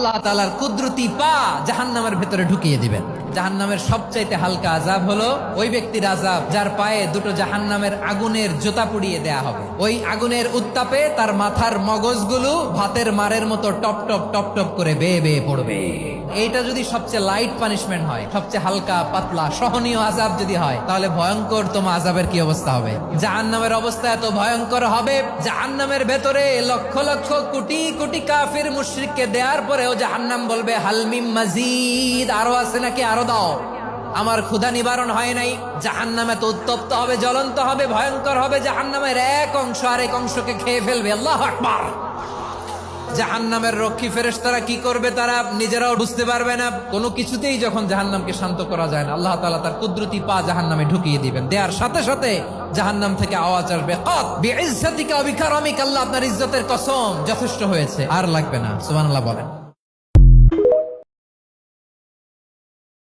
আল্লাহ তাআলার কুদরতি পা জাহান্নামের ভেতরে ঢুকিয়ে দিবেন। জাহান্নামের সবচাইতে হালকা আযাব হলো ওই ব্যক্তির আযাব যার পায়ে দুটো জাহান্নামের আগুনের জুতা পুড়িয়ে দেয়া হবে। ওই আগুনের উত্তাপে তার মাথার মগজগুলো ভাতের মারের মতো টপ টপ টপ টপ করে বেয়ে বেয়ে পড়বে। এইটা যদি সবচেয়ে লাইট পানিশমেন্ট হয়, সবচেয়ে হালকা পাতলা সহনীয় আযাব যদি হয়, তাহলে ভয়ঙ্কর তোমার আযাবের কি অবস্থা হবে? জাহান্নামের অবস্থা এত ভয়ঙ্কর হবে, জাহান্নামের ভেতরে লক্ষ লক্ষ কোটি কোটি কাফির মুশরিককে দেওয়ার পরেও জাহান্নাম বলবে হালমিম মাজিদ, আরো আছে নাকি, আরো দাও, আমার ক্ষুধা নিবারণ হয় নাই। জাহান্নামে তো উত্তপ্ত হবে, জ্বলন্ত হবে, ভয়ঙ্কর হবে। জাহান্নামের এক অংশ আরেক অংশকে খেয়ে ফেলবে। আল্লাহু আকবার। জাহান্নামের রক্ষী ফেরেশতারা কি করবে তারা নিজেরাও বুঝতে পারবে না। কোনো কিছুতেই যখন জাহান্নামকে শান্ত করা যায় না, আল্লাহ তাআলা তার কুদরতি পা জাহান্নামে ঢুকিয়ে দিবেন। দেওয়ার সাথে সাথে জাহান্নাম থেকে আওয়াজ আসবে, কাত বিইজ্জাতিকা ওয়া বিকারামিকা, আল্লাহ আপনার ইজ্জতের কসম, যথেষ্ট হয়েছে, আর লাগবে না। সুবহানাল্লাহ বলেন।